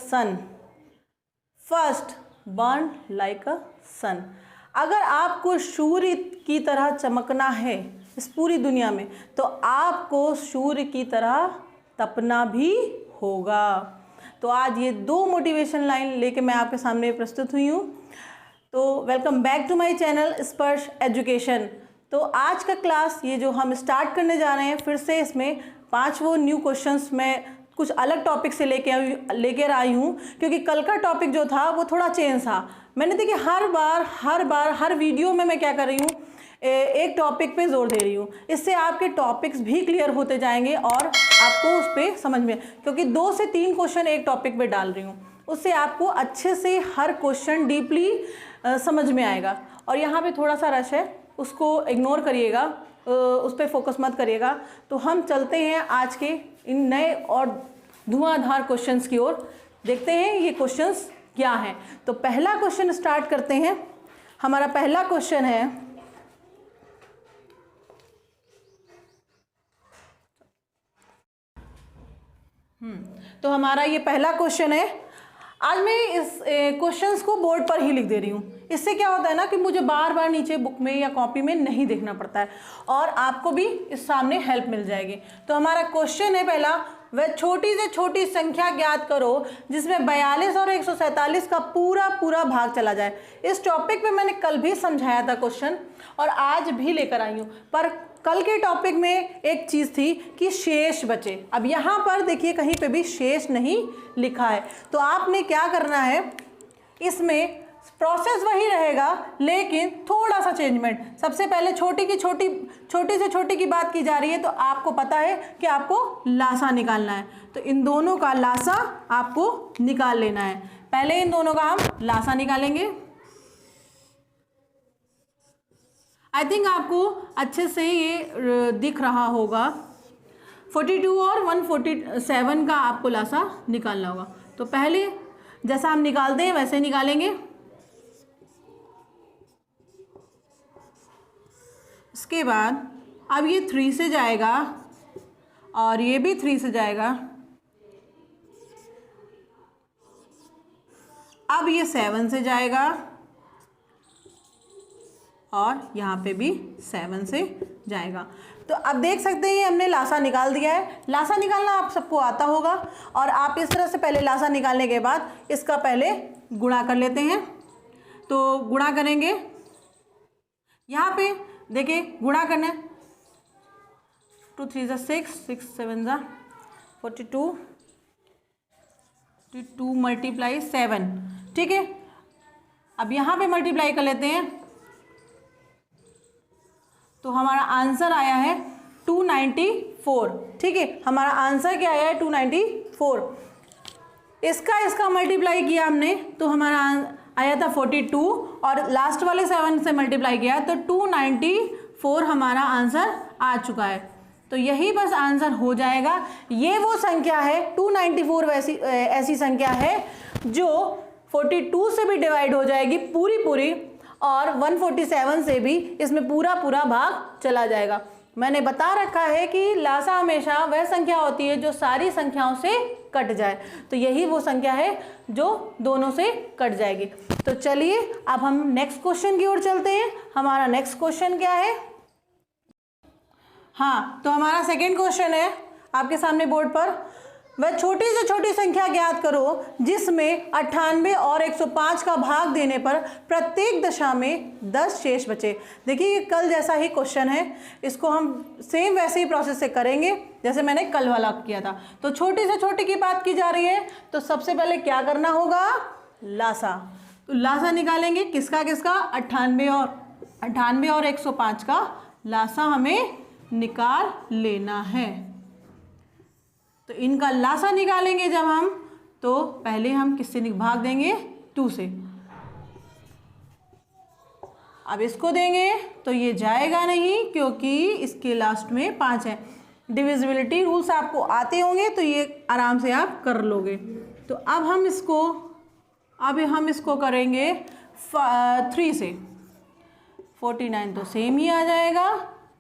Sun, first burn like a sun. अगर आपको सूर्य की तरह चमकना है इस पूरी दुनिया में, तो आपको सूर्य की तरह तपना भी होगा। तो आज ये 2 मोटिवेशन लाइन लेके मैं आपके सामने प्रस्तुत हुई हूँ। तो welcome back to my channel Sparsh Education. तो आज का क्लास ये जो हम स्टार्ट करने जा रहे हैं, फिर से इसमें 5 वो न्यू क्वेश्चंस मैं कुछ अलग टॉपिक से लेकर आई हूँ, क्योंकि कल का टॉपिक जो था वो थोड़ा चेंज था। मैंने देखिए हर वीडियो में मैं क्या कर रही हूँ, एक टॉपिक पे जोर दे रही हूँ। इससे आपके टॉपिक्स भी क्लियर होते जाएंगे और आपको उस पर समझ में, क्योंकि 2 से 3 क्वेश्चन एक टॉपिक पे डाल रही हूँ, उससे आपको अच्छे से हर क्वेश्चन डीपली समझ में आएगा। और यहाँ पे थोड़ा सा रश है, उसको इग्नोर करिएगा, उस पर फोकस मत करिएगा। तो हम चलते हैं आज के इन नए और धुआंधार क्वेश्चंस की ओर। देखते हैं ये क्वेश्चंस क्या हैं। तो पहला क्वेश्चन स्टार्ट करते हैं। हमारा पहला क्वेश्चन है, तो हमारा ये पहला क्वेश्चन है। आज मैं इस क्वेश्चंस को बोर्ड पर ही लिख दे रही हूँ। इससे क्या होता है ना कि मुझे बार बार नीचे बुक में या कॉपी में नहीं देखना पड़ता है और आपको भी इस सामने हेल्प मिल जाएगी। तो हमारा क्वेश्चन है पहला, वह छोटी से छोटी संख्या ज्ञात करो जिसमें 42 और 147 का पूरा भाग चला जाए। इस टॉपिक पे मैंने कल भी समझाया था क्वेश्चन और आज भी लेकर आई हूँ, पर कल के टॉपिक में एक चीज़ थी कि शेष बचे। अब यहाँ पर देखिए कहीं पे भी शेष नहीं लिखा है, तो आपने क्या करना है, इसमें प्रोसेस वही रहेगा लेकिन थोड़ा सा चेंजमेंट। सबसे पहले छोटी से छोटी की बात की जा रही है, तो आपको पता है कि आपको लासा निकालना है। तो इन दोनों का लासा आपको निकाल लेना है। पहले इन दोनों का हम लासा निकालेंगे। आई थिंक आपको अच्छे से ये दिख रहा होगा। 42 और 147 का आपको लासा निकालना होगा। तो पहले जैसा हम निकालते हैं वैसे निकालेंगे। इसके बाद अब ये 3 से जाएगा और ये भी 3 से जाएगा। अब ये 7 से जाएगा और यहाँ पे भी 7 से जाएगा। तो अब देख सकते हैं हमने लासा निकाल दिया है। लासा निकालना आप सबको आता होगा और आप इस तरह से पहले लासा निकालने के बाद इसका पहले गुणा कर लेते हैं। तो गुणा करेंगे, यहाँ पे देखिए गुणा करना है। 2 3 6, 6 7 42, 2 मल्टीप्लाई 7, ठीक है। अब यहाँ पे मल्टीप्लाई कर लेते हैं, तो हमारा आंसर आया है 294, ठीक है। हमारा आंसर क्या आया है 294। इसका मल्टीप्लाई किया हमने तो हमारा आया था 42 और लास्ट वाले 7 से मल्टीप्लाई किया तो 294 हमारा आंसर आ चुका है। तो यही बस आंसर हो जाएगा। ये वो संख्या है 294 ऐसी संख्या है जो 42 से भी डिवाइड हो जाएगी पूरी और 147 से भी इसमें पूरा भाग चला जाएगा। मैंने बता रखा है कि लासा हमेशा वह संख्या होती है जो सारी संख्याओं से कट जाए, तो यही वो संख्या है जो दोनों से कट जाएगी। तो चलिए अब हम नेक्स्ट क्वेश्चन की ओर चलते हैं। हमारा नेक्स्ट क्वेश्चन क्या है? हाँ, तो हमारा सेकंड क्वेश्चन है आपके सामने बोर्ड पर, वह छोटी से छोटी संख्या ज्ञात करो जिसमें 98 और 105 का भाग देने पर प्रत्येक दशा में 10 शेष बचे। देखिए ये कल जैसा ही क्वेश्चन है, इसको हम सेम वैसे ही प्रोसेस से करेंगे जैसे मैंने कल वाला किया था। तो छोटी से छोटी की बात की जा रही है, तो सबसे पहले क्या करना होगा, लासा। तो लासा निकालेंगे किसका 98 और 105 का लासा हमें निकाल लेना है। तो इनका लासा निकालेंगे जब हम, तो पहले हम किससे भाग देंगे, 2 से। अब इसको देंगे तो ये जाएगा नहीं क्योंकि इसके लास्ट में 5 है। डिविजिबिलिटी रूल्स आपको आते होंगे तो ये आराम से आप कर लोगे। तो अब हम इसको करेंगे 3 से। 49 तो सेम ही आ जाएगा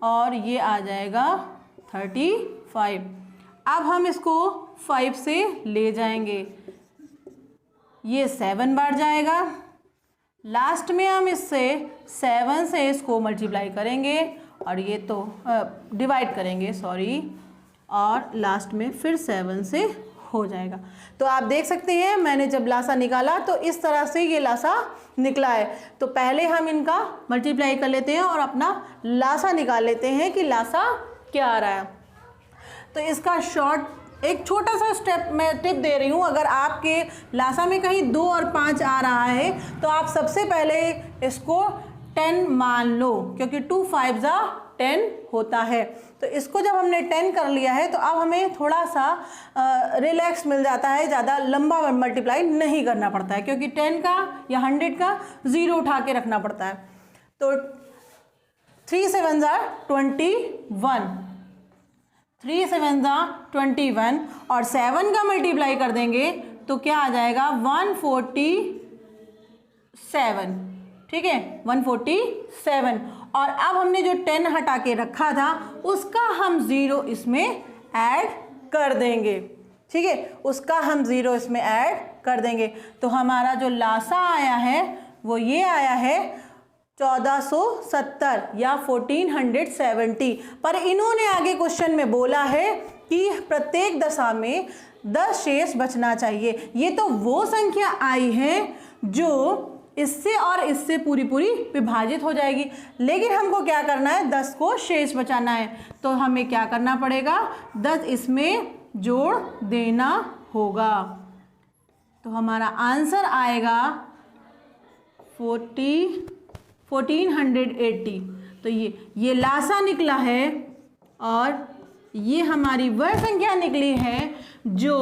और ये आ जाएगा 35। अब हम इसको 5 से ले जाएंगे ये 7 बार जाएगा। लास्ट में हम इससे 7 से इसको मल्टीप्लाई करेंगे और ये तो डिवाइड करेंगे सॉरी, और लास्ट में फिर 7 से हो जाएगा। तो आप देख सकते हैं मैंने जब लासा निकाला तो इस तरह से ये लासा निकला है। तो पहले हम इनका मल्टीप्लाई कर लेते हैं और अपना लासा निकाल लेते हैं कि लासा क्या आ रहा है। तो इसका शॉर्ट एक छोटा सा स्टेप मैं टिप दे रही हूँ। अगर आपके लासा में कहीं 2 और 5 आ रहा है तो आप सबसे पहले इसको 10 मान लो, क्योंकि 2 5 जा 10 होता है। तो इसको जब हमने 10 कर लिया है तो अब हमें थोड़ा सा रिलैक्स मिल जाता है, ज़्यादा लंबा मल्टीप्लाई नहीं करना पड़ता है, क्योंकि 10 का या 100 का 0 उठा के रखना पड़ता है। तो 3 7 जा 21, 3 7 जा 21 और 7 का मल्टीप्लाई कर देंगे तो क्या आ जाएगा 147, ठीक है 147। और अब हमने जो 10 हटा के रखा था उसका हम 0 इसमें ऐड कर देंगे, ठीक है, उसका हम 0 इसमें ऐड कर देंगे। तो हमारा जो लासा आया है वो ये आया है 1470 या 1470। पर इन्होंने आगे क्वेश्चन में बोला है कि प्रत्येक दशा में 10 शेष बचना चाहिए। ये तो वो संख्या आई है जो इससे और इससे पूरी पूरी विभाजित हो जाएगी, लेकिन हमको क्या करना है 10 को शेष बचाना है। तो हमें क्या करना पड़ेगा 10 इसमें जोड़ देना होगा। तो हमारा आंसर आएगा 1480। तो ये लासा निकला है और ये हमारी वह संख्या निकली है जो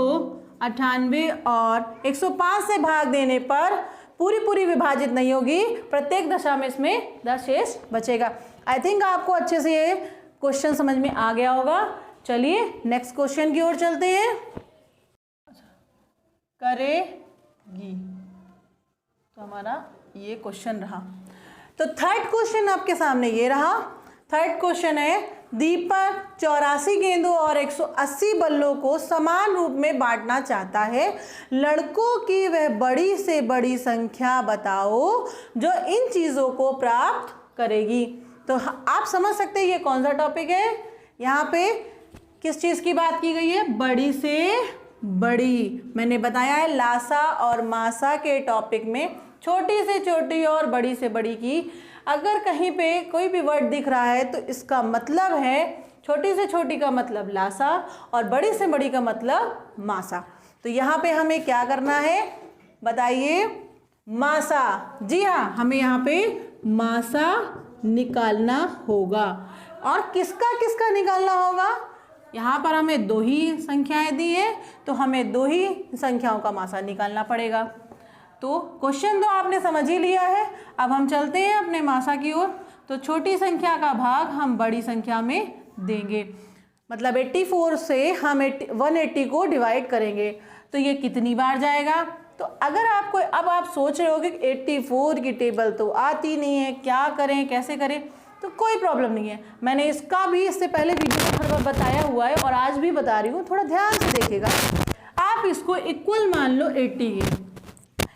98 और 105 से भाग देने पर पूरी पूरी विभाजित नहीं होगी, प्रत्येक दशा में इसमें 10 शेष बचेगा। आई थिंक आपको अच्छे से ये क्वेश्चन समझ में आ गया होगा। चलिए नेक्स्ट क्वेश्चन की ओर चलते हैं। करेगी, तो हमारा ये क्वेश्चन रहा। तो थर्ड क्वेश्चन आपके सामने ये रहा। थर्ड क्वेश्चन है दीपक 84 गेंदों और 180 बल्लों को समान रूप में बांटना चाहता है। लड़कों की वह बड़ी से बड़ी संख्या बताओ जो इन चीज़ों को प्राप्त करेगी। तो आप समझ सकते हैं ये कौन सा टॉपिक है। यहाँ पे किस चीज़ की बात की गई है, बड़ी से बड़ी। मैंने बताया है लासा और मासा के टॉपिक में छोटी से छोटी और बड़ी से बड़ी की अगर कहीं पे कोई भी वर्ड दिख रहा है तो इसका मतलब है छोटी से छोटी का मतलब लासा और बड़ी से बड़ी का मतलब मासा। तो यहाँ पे हमें क्या करना है बताइए, मासा। जी हाँ, हमें यहाँ पे मासा निकालना होगा। और किसका किसका निकालना होगा, यहाँ पर हमें 2 ही संख्याएं दी है तो हमें 2 ही संख्याओं का मासा निकालना पड़ेगा। तो क्वेश्चन तो आपने समझ ही लिया है। अब हम चलते हैं अपने मासा की ओर। तो छोटी संख्या का भाग हम बड़ी संख्या में देंगे, मतलब 84 से हम 180 को डिवाइड करेंगे तो ये कितनी बार जाएगा। तो अगर आपको अब आप सोच रहे हो कि 84 की टेबल तो आती नहीं है, क्या करें कैसे करें, तो कोई प्रॉब्लम नहीं है। मैंने इसका भी इससे पहले वीडियो में हर बार बताया हुआ है और आज भी बता रही हूँ, थोड़ा ध्यान से देखिएगा। आप इसको इक्वल मान लो 80 के,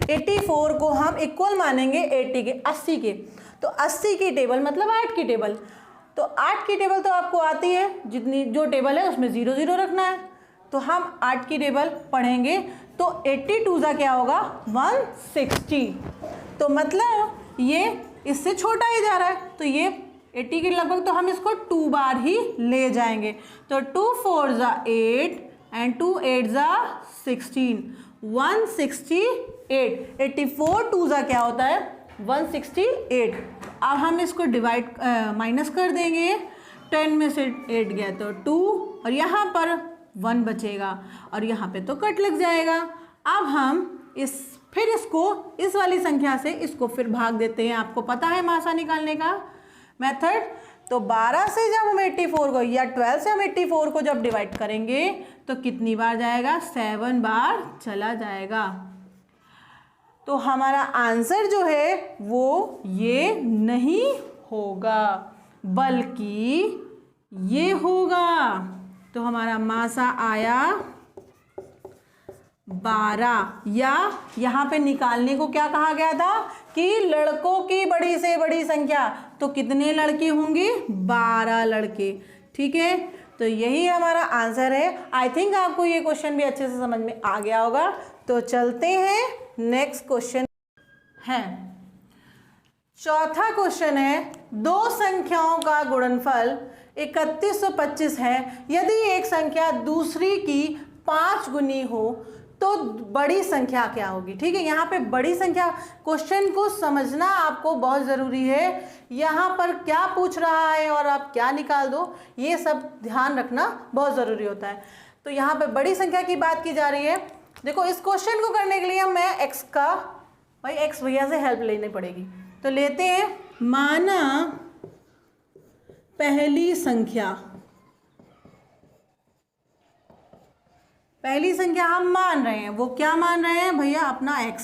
84 को हम इक्वल मानेंगे 80 के, 80 के। तो 80 की टेबल मतलब 8 की टेबल। तो 8 की टेबल तो आपको आती है, जितनी जो टेबल है उसमें 0 0 रखना है। तो हम 8 की टेबल पढ़ेंगे तो 82 का क्या होगा 160। तो मतलब ये इससे छोटा ही जा रहा है तो ये 80 के लगभग, तो हम इसको 2 बार ही ले जाएंगे। तो 2 4 जा 8 एंड 2 8 जा 16, 168। 84 2 जा क्या होता है 168। अब हम इसको डिवाइड माइनस कर देंगे, 10 में से 8 गया तो 2 और यहाँ पर 1 बचेगा और यहाँ पे तो कट लग जाएगा। अब हम फिर इसको इस वाली संख्या से इसको फिर भाग देते हैं। आपको पता है मासा निकालने का मेथड। तो 12 से जब हम 84 को या 12 से हम 84 को जब डिवाइड करेंगे तो कितनी बार जाएगा 7 बार चला जाएगा। तो हमारा आंसर जो है वो ये नहीं होगा बल्कि ये होगा। तो हमारा मासा आया 12, या यहाँ पे निकालने को क्या कहा गया था कि लड़कों की बड़ी से बड़ी संख्या, तो कितने लड़के होंगे? 12 लड़के। ठीक है, तो यही हमारा आंसर है। आई थिंक आपको ये क्वेश्चन भी अच्छे से समझ में आ गया होगा। तो चलते हैं नेक्स्ट क्वेश्चन है। चौथा क्वेश्चन है, दो संख्याओं का गुणनफल 3125 है। यदि एक संख्या दूसरी की 5 गुनी हो तो बड़ी संख्या क्या होगी? ठीक है, यहाँ पे बड़ी संख्या, क्वेश्चन को समझना आपको बहुत ज़रूरी है। यहाँ पर क्या पूछ रहा है और आप क्या निकाल दो, ये सब ध्यान रखना बहुत ज़रूरी होता है। तो यहाँ पे बड़ी संख्या की बात की जा रही है। देखो, इस क्वेश्चन को करने के लिए मैं एक्स का, भाई एक्स भैया से हेल्प लेनी पड़ेगी। तो लेते हैं, माना पहली संख्या हम मान रहे हैं, वो क्या मान रहे हैं भैया? अपना x।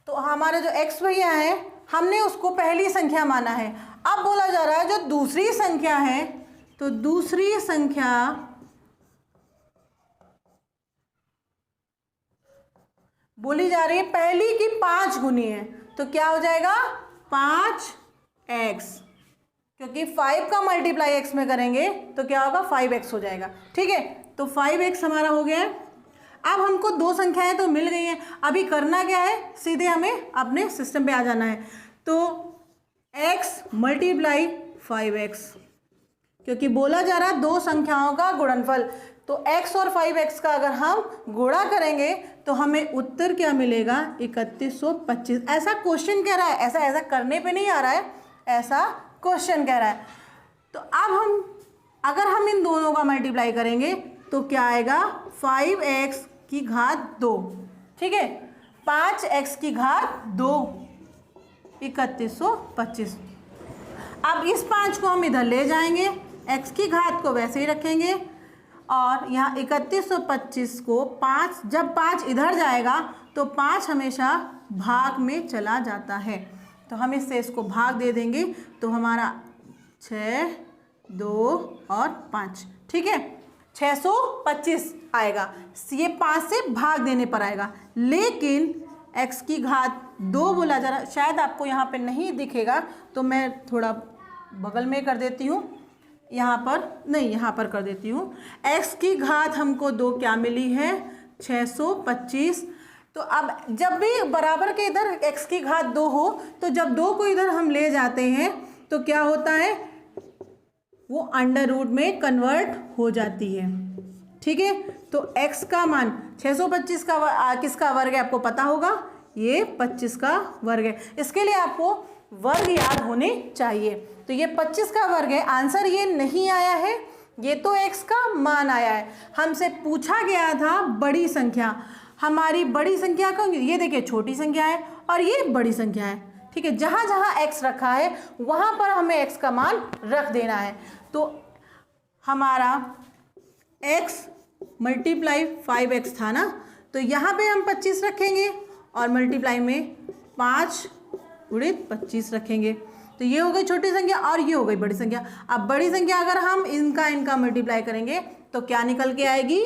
तो हमारा जो x भैया है, हमने उसको पहली संख्या माना है। अब बोला जा रहा है जो दूसरी संख्या है, तो दूसरी संख्या बोली जा रही है पहली की 5 गुनी है। तो क्या हो जाएगा? 5x, क्योंकि 5 का मल्टीप्लाई x में करेंगे तो क्या होगा? 5x हो जाएगा। ठीक है, तो 5x हमारा हो गया है। अब हमको दो संख्याएं तो मिल गई हैं, अभी करना क्या है? सीधे हमें अपने सिस्टम पे आ जाना है। तो x मल्टीप्लाई 5x, क्योंकि बोला जा रहा है दो संख्याओं का गुणनफल, तो x और 5x का अगर हम गुणा करेंगे तो हमें उत्तर क्या मिलेगा? 3125। ऐसा क्वेश्चन कह रहा है, ऐसा करने पे नहीं आ रहा है, ऐसा क्वेश्चन कह रहा है। तो अब अगर हम इन दोनों का मल्टीप्लाई करेंगे तो क्या आएगा? 5x की घात 2। ठीक है, 5x की घात 2, 3125। अब इस 5 को हम इधर ले जाएंगे, x की घात को वैसे ही रखेंगे, और यहाँ 3125 को 5, जब 5 इधर जाएगा तो 5 हमेशा भाग में चला जाता है, तो हम इससे इसको भाग दे देंगे, तो हमारा 6, 2 और 5, ठीक है, 625 आएगा। ये 5 से भाग देने पर आएगा। लेकिन x की घात 2 बोला जा रहा, शायद आपको यहाँ पे नहीं दिखेगा तो मैं थोड़ा बगल में कर देती हूँ, यहाँ पर नहीं, यहाँ पर कर देती हूँ। x की घात हमको 2 क्या मिली है? 625। तो अब जब भी बराबर के इधर x की घात 2 हो, तो जब 2 को इधर हम ले जाते हैं तो क्या होता है? वो अंडर रूट में कन्वर्ट हो जाती है। ठीक है, तो x का मान 625 का किसका वर्ग है आपको पता होगा? ये 25 का वर्ग है। इसके लिए आपको वर्ग याद होने चाहिए। तो ये 25 का वर्ग है। आंसर ये नहीं आया है, ये तो x का मान आया है। हमसे पूछा गया था बड़ी संख्या। हमारी बड़ी संख्या कौन? ये देखिए, छोटी संख्या है और ये बड़ी संख्या है। ठीक है, जहाँ जहाँ x रखा है वहाँ पर हमें x का मान रख देना है। तो हमारा x मल्टीप्लाई 5x था ना, तो यहाँ पे हम 25 रखेंगे और मल्टीप्लाई में 5 गुणित 25 रखेंगे। तो ये हो गई छोटी संख्या और ये हो गई बड़ी संख्या। अब बड़ी संख्या अगर हम इनका मल्टीप्लाई करेंगे तो क्या निकल के आएगी?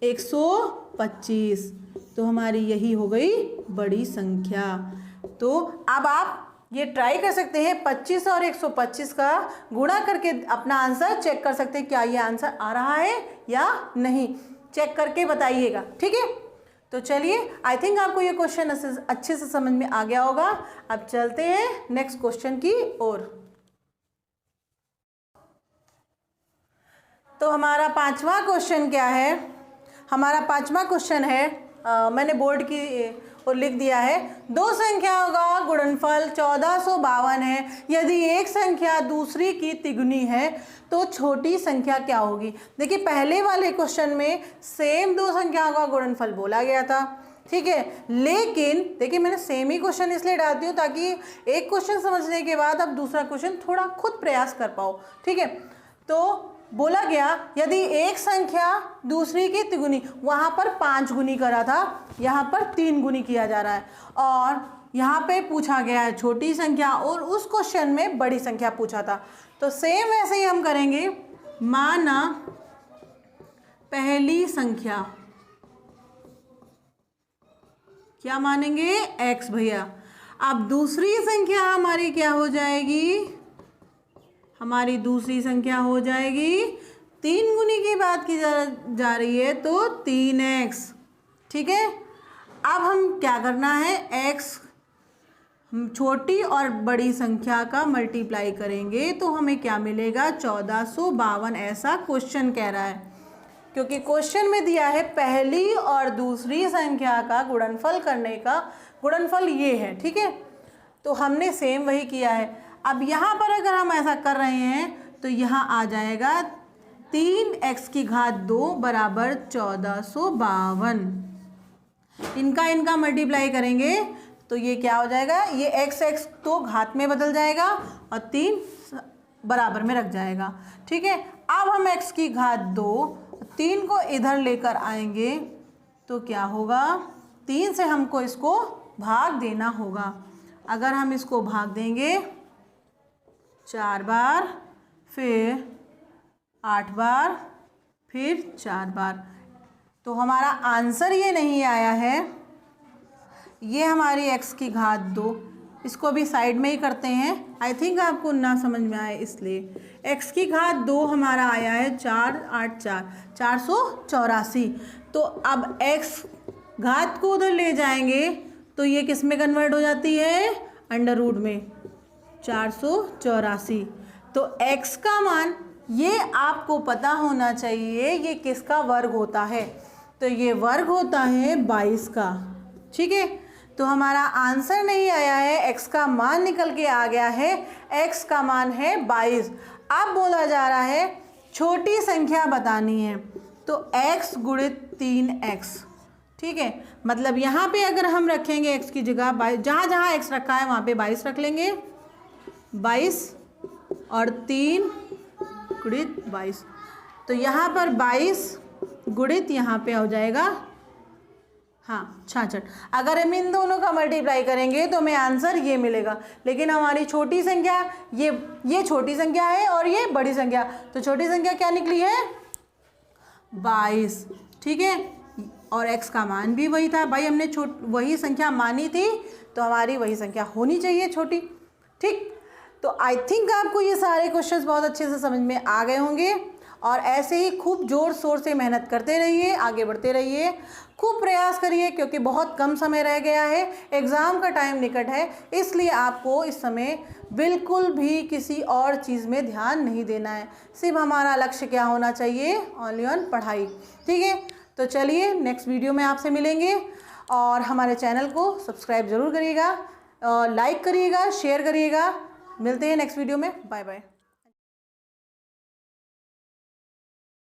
125। तो हमारी यही हो गई बड़ी संख्या। तो अब आप ये ट्राई कर सकते हैं, 25 और 125 का गुणा करके अपना आंसर चेक कर सकते हैं, क्या ये आंसर आ रहा है या नहीं, चेक करके बताइएगा। ठीक है, तो चलिए, आई थिंक आपको ये क्वेश्चन अच्छे से समझ में आ गया होगा। अब चलते हैं नेक्स्ट क्वेश्चन की ओर। तो हमारा पांचवा क्वेश्चन क्या है? हमारा पांचवा क्वेश्चन है, मैंने बोर्ड की और लिख दिया है, दो संख्याओं का गुणनफल 1452 है। यदि एक संख्या दूसरी की तिगुनी है तो छोटी संख्या क्या होगी? देखिए, पहले वाले क्वेश्चन में सेम दो संख्याओं का गुणनफल बोला गया था। ठीक है, लेकिन देखिए, मैंने सेम ही क्वेश्चन इसलिए डालती हूँ ताकि एक क्वेश्चन समझने के बाद आप दूसरा क्वेश्चन थोड़ा खुद प्रयास कर पाओ। ठीक है, तो बोला गया यदि एक संख्या दूसरी की तिगुनी, वहाँ पर 5 गुनी करा था, यहाँ पर 3 गुनी किया जा रहा है, और यहाँ पे पूछा गया है छोटी संख्या और उस क्वेश्चन में बड़ी संख्या पूछा था। तो सेम वैसे ही हम करेंगे। माना पहली संख्या क्या मानेंगे? x भैया। अब दूसरी संख्या हमारी क्या हो जाएगी? हमारी दूसरी संख्या हो जाएगी, 3 गुनी की बात की जा रही है तो 3x। ठीक है, अब हम क्या करना है, x हम छोटी और बड़ी संख्या का मल्टीप्लाई करेंगे तो हमें क्या मिलेगा? 1452। ऐसा क्वेश्चन कह रहा है, क्योंकि क्वेश्चन में दिया है पहली और दूसरी संख्या का गुणनफल करने का गुणनफल ये है। ठीक है, तो हमने सेम वही किया है। अब यहाँ पर अगर हम ऐसा कर रहे हैं तो यहाँ आ जाएगा 3x की घात 2 बराबर 1452। इनका मल्टीप्लाई करेंगे तो ये क्या हो जाएगा? ये x तो घात में बदल जाएगा और 3 बराबर में रख जाएगा। ठीक है, अब हम x की घात 2 3 को इधर लेकर आएंगे तो क्या होगा? 3 से हमको इसको भाग देना होगा। अगर हम इसको भाग देंगे 4 बार, फिर 8 बार, फिर 4 बार, तो हमारा आंसर ये नहीं आया है। ये हमारी x की घात 2, इसको भी साइड में ही करते हैं, आई थिंक आपको ना समझ में आए इसलिए। x की घात 2 हमारा आया है 4 8 4 484। तो अब x घात को उधर ले जाएंगे तो ये किस में कन्वर्ट हो जाती है? अंडर रूट में, 484। तो x का मान, ये आपको पता होना चाहिए ये किसका वर्ग होता है? तो ये वर्ग होता है 22 का। ठीक है, तो हमारा आंसर नहीं आया है, x का मान निकल के आ गया है, x का मान है 22। अब बोला जा रहा है छोटी संख्या बतानी है, तो x गुणित 3x। ठीक है, मतलब यहाँ पे अगर हम रखेंगे x की जगह 22, जहाँ जहाँ x रखा है वहाँ पे 22 रख लेंगे, 22 और 3 गुणित 22, तो यहाँ पर 22 गुणित यहाँ पे हो जाएगा, हाँ 66। अगर हम इन दोनों का मल्टीप्लाई करेंगे तो हमें आंसर ये मिलेगा। लेकिन हमारी छोटी संख्या, ये छोटी संख्या है और ये बड़ी संख्या, तो छोटी संख्या क्या निकली है? 22। ठीक है, और x का मान भी वही था भाई, हमने वही संख्या मानी थी तो हमारी वही संख्या होनी चाहिए छोटी। ठीक, तो आई थिंक आपको ये सारे क्वेश्चंस बहुत अच्छे से समझ में आ गए होंगे, और ऐसे ही खूब ज़ोर शोर से मेहनत करते रहिए, आगे बढ़ते रहिए, खूब प्रयास करिए, क्योंकि बहुत कम समय रह गया है, एग्ज़ाम का टाइम निकट है, इसलिए आपको इस समय बिल्कुल भी किसी और चीज़ में ध्यान नहीं देना है। सिर्फ हमारा लक्ष्य क्या होना चाहिए? ओनली ऑन पढ़ाई। ठीक है, तो चलिए नेक्स्ट वीडियो में आपसे मिलेंगे, और हमारे चैनल को सब्सक्राइब ज़रूर करिएगा, लाइक करिएगा, शेयर करिएगा। मिलते हैं नेक्स्ट वीडियो में, बाय बाय।